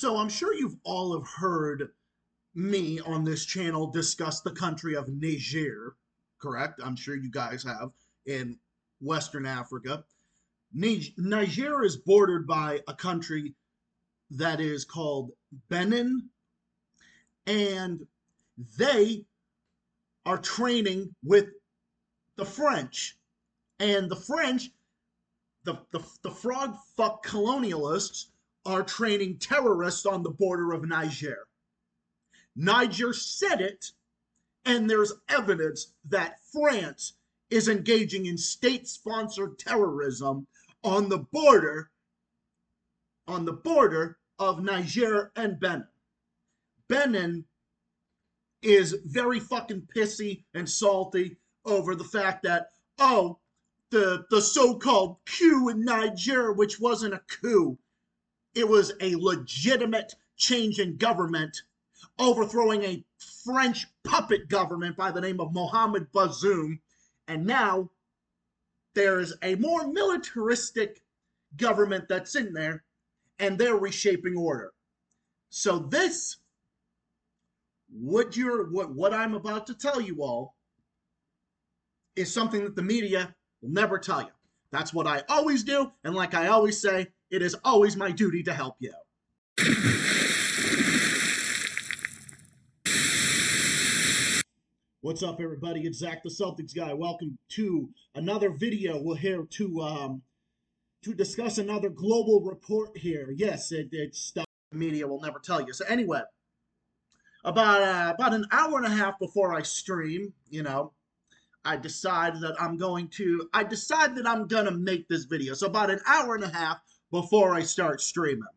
So I'm sure you've all have heard me on this channel discuss the country of Niger, correct? I'm sure you guys have in Western Africa. Niger is bordered by a country that is called Benin, and they are training with the French. And the French, the frog fuck colonialists, are training terrorists on the border of Niger. Niger said it, and there's evidence that France is engaging in state-sponsored terrorism on the border of Niger and Benin. Benin is very fucking pissy and salty over the fact that, oh, the so-called coup in Niger, which wasn't a coup, it was a legitimate change in government, overthrowing a French puppet government by the name of Mohamed Bazoum, and now there's a more militaristic government that's in there, and they're reshaping order. So this, what I'm about to tell you all, is something that the media will never tell you. That's what I always do, and like I always say, it is always my duty to help you out. What's up, everybody? It's Zach the Celtics guy. Welcome to another video. We're here to discuss another global report here. Yes, it's stuff the media will never tell you. So anyway, about an hour and a half before I stream, I decide that I'm gonna make this video. So about an hour and a half before I start streaming.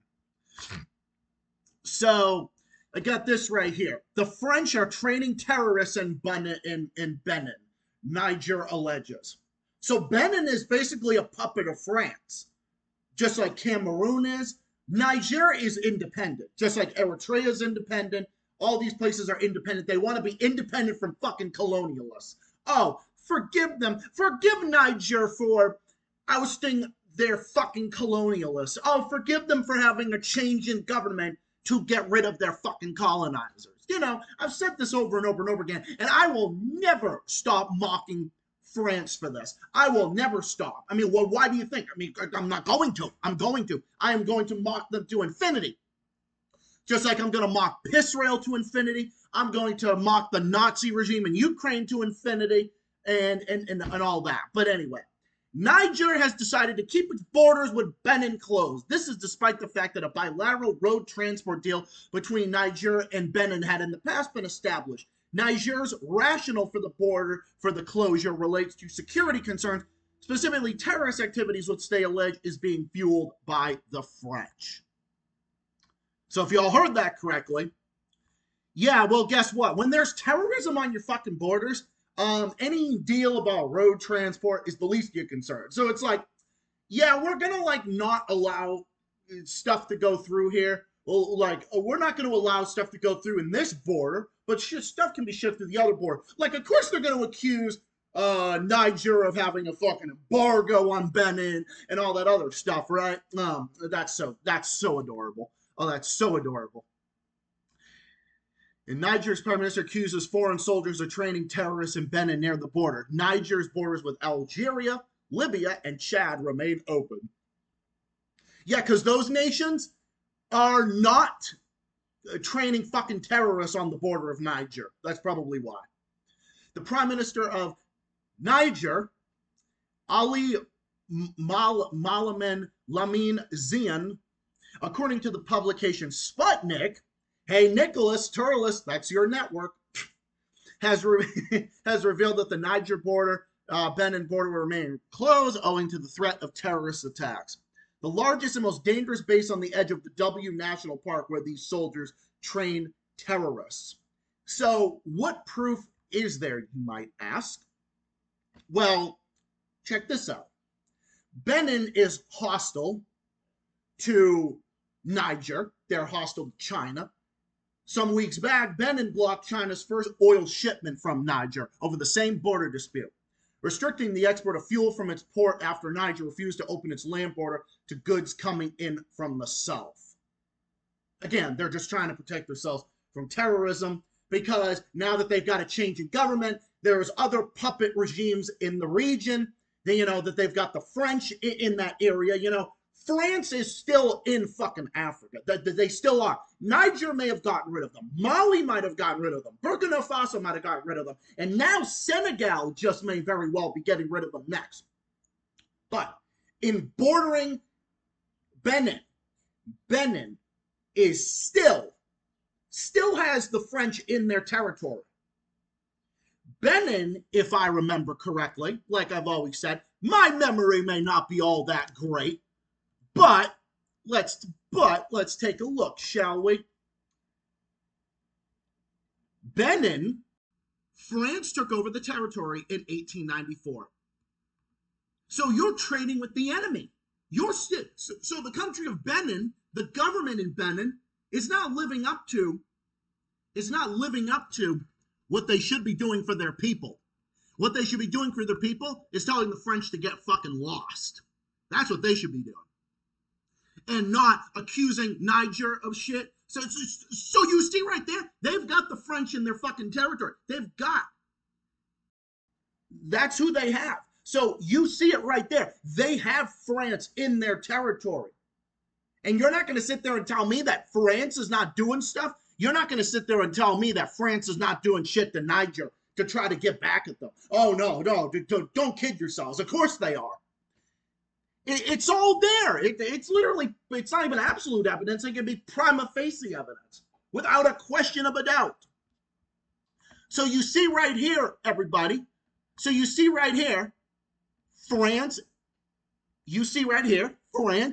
So I got this right here. The French are training terrorists in Benin, Niger alleges. So Benin is basically a puppet of France, just like Cameroon is. Niger is independent, just like Eritrea is independent. All these places are independent. They want to be independent from fucking colonialists. Oh, forgive them. Forgive Niger for ousting their fucking colonialists. Oh, forgive them for having a change in government to get rid of their fucking colonizers. I've said this over and over and over again, and I will never stop mocking France for this. I will never stop. I mean, well, why do you think? I mean, I'm not going to. I'm going to. I am going to mock them to infinity. Just like I'm going to mock Israel to infinity. I'm going to mock the Nazi regime in Ukraine to infinity and all that. But anyway, Niger has decided to keep its borders with Benin closed. This is despite the fact that a bilateral road transport deal between Niger and Benin had in the past been established. Niger's rationale for the closure relates to security concerns, specifically terrorist activities, which they allege is being fueled by the French. So if y'all heard that correctly, yeah, well, guess what? When there's terrorism on your fucking borders, any deal about road transport is the least of your concern. So it's like, yeah, we're gonna not allow stuff to go through here. Well, we're not gonna allow stuff to go through in this border, but stuff can be shipped to the other border. Of course they're gonna accuse Niger of having a fucking embargo on Benin and all that other stuff, right? That's so adorable. Oh, that's so adorable. And Niger's prime minister accuses foreign soldiers of training terrorists in Benin near the border. Niger's borders with Algeria, Libya, and Chad remain open. Yeah, because those nations are not training fucking terrorists on the border of Niger. That's probably why. The prime minister of Niger, Ali Malamin Lamine Zian, according to the publication Sputnik, hey, Nicholas Turles, that's your network, has revealed that the Niger border, Benin border will remain closed owing to the threat of terrorist attacks. The largest and most dangerous base on the edge of the W National Park where these soldiers train terrorists. So what proof is there, you might ask? Well, check this out. Benin is hostile to Niger. They're hostile to China. Some weeks back, Benin blocked China's first oil shipment from Niger over the same border dispute, restricting the export of fuel from its port after Niger refused to open its land border to goods coming in from the south. Again, they're just trying to protect themselves from terrorism because now that they've got a change in government, there's other puppet regimes in the region. That they've got the French in that area. France is still in fucking Africa. They still are. Niger may have gotten rid of them. Mali might have gotten rid of them. Burkino Faso might have gotten rid of them. And now Senegal just may very well be getting rid of them next. But in bordering Benin is still has the French in their territory. Benin, if I remember correctly, like I've always said, my memory may not be all that great, but let's take a look, shall we? Benin, France took over the territory in 1894. So you're trading with the enemy. So the country of Benin, the government in Benin, is not living up to what they should be doing for their people. What they should be doing for their people is telling the French to get fucking lost. That's what they should be doing. And not accusing Niger of shit. So you see right there, they've got the French in their fucking territory. That's who they have. So you see it right there. They have France in their territory. And you're not going to sit there and tell me that France is not doing stuff. You're not going to sit there and tell me that France is not doing shit to Niger to try to get back at them. Oh, no, don't kid yourselves. Of course they are. It's all there. It's literally, it's not even absolute evidence. It can be prima facie evidence without a question of a doubt. So you see right here, everybody. So you see right here, France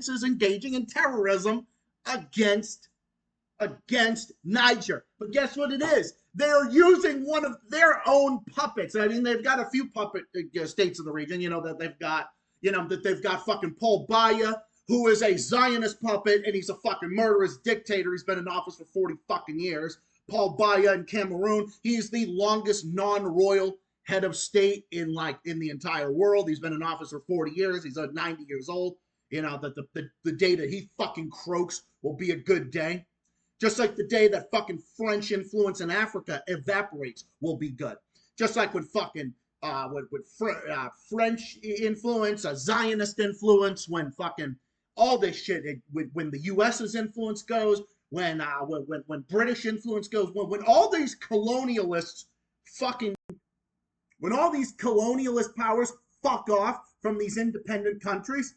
is engaging in terrorism against Niger. But guess what it is? They're using one of their own puppets. I mean, they've got a few puppet states in the region, that they've got fucking Paul Biya, who is a Zionist puppet, and he's a fucking murderous dictator. He's been in office for 40 fucking years. Paul Biya in Cameroon, he's the longest non-royal head of state in the entire world. He's been in office for 40 years. He's 90 years old. The day that he fucking croaks will be a good day. Just like the day that fucking French influence in Africa evaporates will be good. Just like when fucking French influence, Zionist influence, when fucking all this shit, when the U.S.'s influence goes, when British influence goes, when all these colonialists when all these colonialist powers fuck off from these independent countries,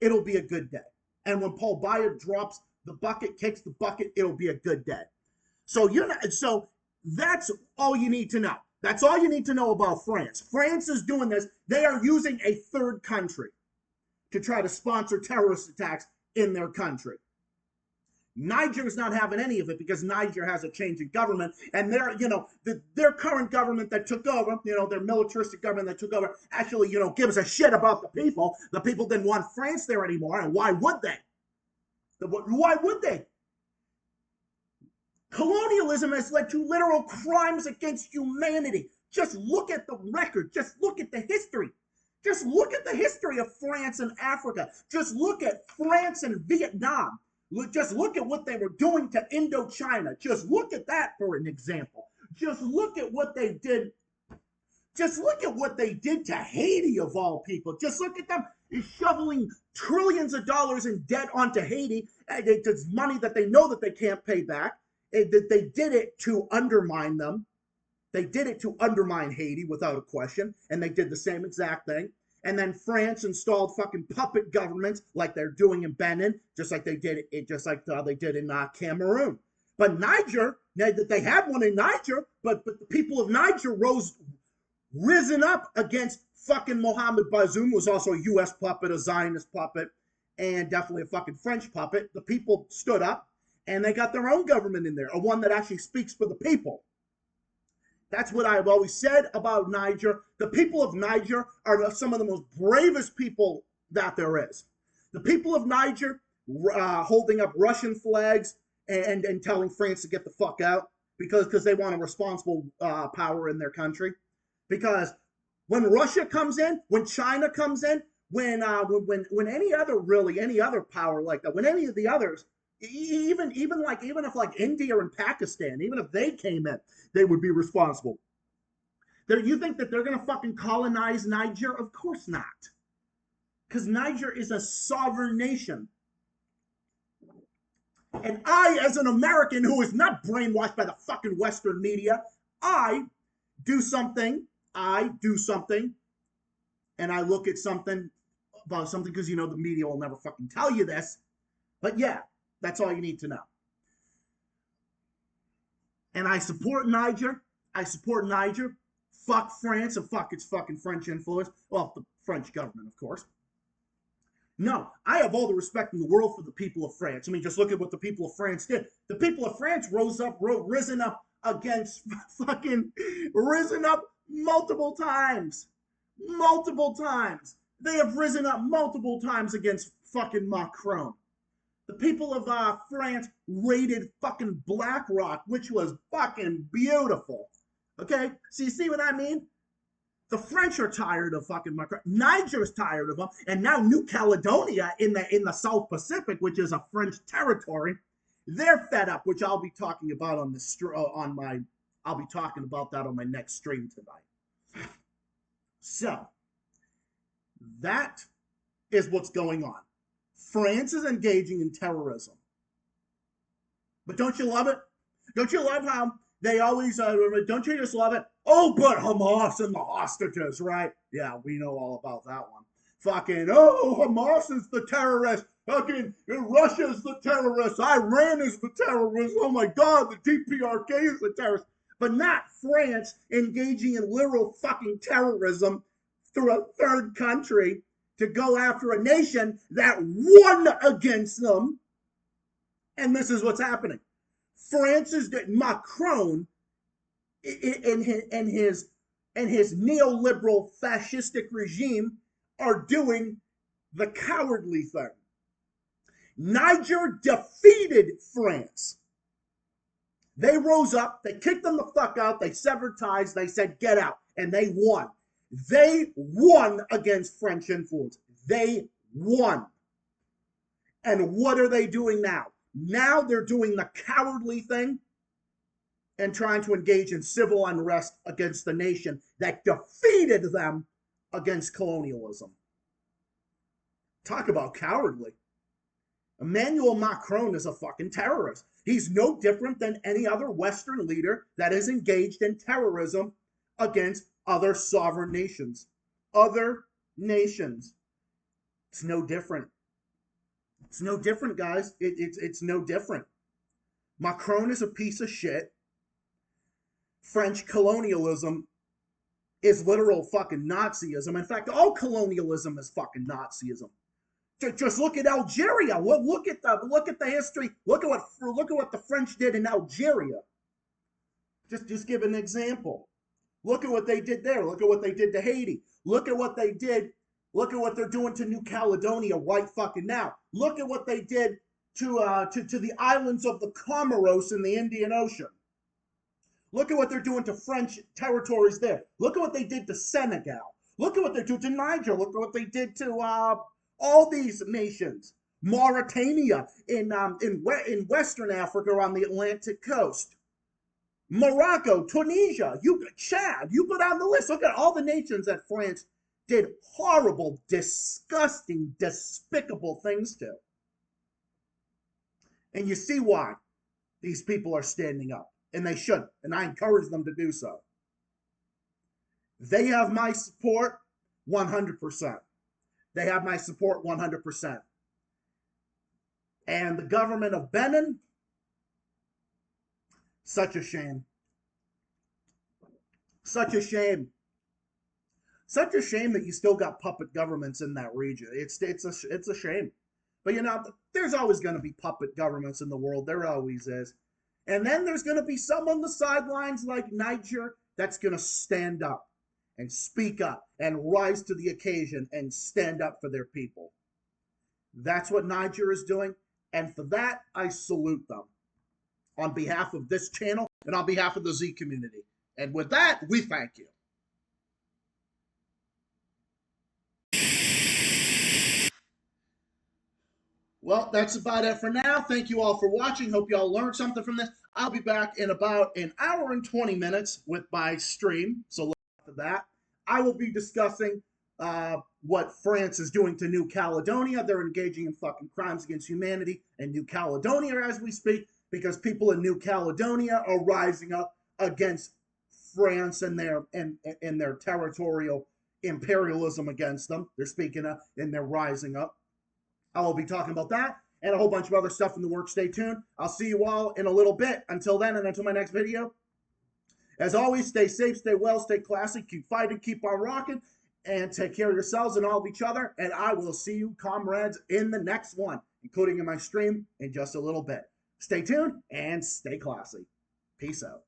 it'll be a good day. And when Paul Biya drops the bucket, kicks the bucket, it'll be a good day. So that's all you need to know. That's all you need to know about France. France is doing this. They are using a third country to try to sponsor terrorist attacks in their country. Niger is not having any of it because Niger has a change in government, and their current government that took over, their militaristic government that took over, actually, gives a shit about the people. The people didn't want France there anymore, and why would they? Why would they? Colonialism has led to literal crimes against humanity. Just look at the record. Just look at the history. Just look at the history of France and Africa. Just look at France and Vietnam. Just look at what they were doing to Indochina. Just look at that for an example. Just look at what they did. Just look at what they did to Haiti, of all people. Just look at them shoveling trillions of dollars in debt onto Haiti. It's money that they know that they can't pay back. They did it to undermine them. They did it to undermine Haiti without a question. And they did the same exact thing. And then France installed fucking puppet governments like they're doing in Benin, just like they did in Cameroon. But Niger, they had one in Niger, but the people of Niger risen up against fucking Mohammed Bazoum, who was also a U.S. puppet, a Zionist puppet, and definitely a fucking French puppet. The people stood up, and they got their own government in there, a one that actually speaks for the people. That's what I've always said about Niger. The people of Niger are some of the most bravest people that there is. The people of Niger holding up Russian flags and telling France to get the fuck out because they want a responsible power in their country. Because when Russia comes in, when China comes in, when any other power like that, when any of the others Even if like India and Pakistan, even if they came in, they would be responsible. You think that they're gonna fucking colonize Niger? Of course not, because Niger is a sovereign nation. And I, as an American who is not brainwashed by the fucking Western media, I do something, and I look at something about something because, the media will never fucking tell you this. But yeah, that's all you need to know. And I support Niger. Fuck France and fuck its fucking French influence. Well, the French government, of course. No, I have all the respect in the world for the people of France. I mean, just look at what the people of France did. The people of France risen up multiple times. Multiple times. They have risen up multiple times against fucking Macron. The people of France raided fucking BlackRock, which was fucking beautiful. Okay? So you see what I mean? The French are tired of fucking Macron. Niger's tired of them, and now New Caledonia in the South Pacific, which is a French territory, they're fed up. Which I'll be talking about I'll be talking about that on my next stream tonight. So that is what's going on. France is engaging in terrorism, but don't you love it? Don't you love how they always? Don't you just love it? Oh, but Hamas and the hostages, right? Yeah, we know all about that one. Fucking, Hamas is the terrorist. Fucking, Russia is the terrorist. Iran is the terrorist. Oh my God, the DPRK is the terrorist. But not France engaging in literal fucking terrorism through a third country to go after a nation that won against them. And this is what's happening. Macron and his neoliberal fascistic regime are doing the cowardly thing. Niger defeated France. They rose up, they kicked them the fuck out, they severed ties, they said get out, and they won. They won against French influence. They won. And what are they doing now? Now they're doing the cowardly thing and trying to engage in civil unrest against the nation that defeated them against colonialism. Talk about cowardly. Emmanuel Macron is a fucking terrorist. He's no different than any other Western leader that is engaged in terrorism against other sovereign nations. Other nations. It's no different. It's no different, guys. It's no different. Macron is a piece of shit. French colonialism is literal fucking Nazism. In fact, all colonialism is fucking Nazism. Just look at Algeria. Look at the history. Look at what the French did in Algeria. Just give an example. Look at what they did there. Look at what they did to Haiti. Look at what they did. Look at what they're doing to New Caledonia right fucking now. Look at what they did to the islands of the Comoros in the Indian Ocean. Look at what they're doing to French territories there. Look at what they did to Senegal. Look at what they're doing to Niger. Look at what they did to all these nations. Mauritania in Western Africa on the Atlantic coast. Morocco, Tunisia, Chad, you go down the list. Look at all the nations that France did horrible, disgusting, despicable things to. And you see why these people are standing up. And they should. And I encourage them to do so. They have my support 100%. They have my support 100%. And the government of Benin, such a shame. Such a shame. Such a shame that you still got puppet governments in that region. It's a shame. But there's always going to be puppet governments in the world. There always is. And then there's going to be some on the sidelines like Niger that's going to stand up and speak up and rise to the occasion and stand up for their people. That's what Niger is doing. And for that, I salute them on behalf of this channel and on behalf of the Z community. And with that, we thank you. Well, that's about it for now. Thank you all for watching. Hope you all learned something from this. I'll be back in about an hour and 20 minutes with my stream. So look after that. I will be discussing what France is doing to New Caledonia. They're engaging in fucking crimes against humanity in New Caledonia as we speak, because people in New Caledonia are rising up against France and their territorial imperialism against them. They're speaking up and they're rising up. I will be talking about that and a whole bunch of other stuff in the works. Stay tuned. I'll see you all in a little bit. Until then, and until my next video, as always, stay safe, stay well, stay classy, keep fighting, keep on rocking, and take care of yourselves and all of each other. And I will see you, comrades, in the next one, including in my stream in just a little bit. Stay tuned and stay classy. Peace out.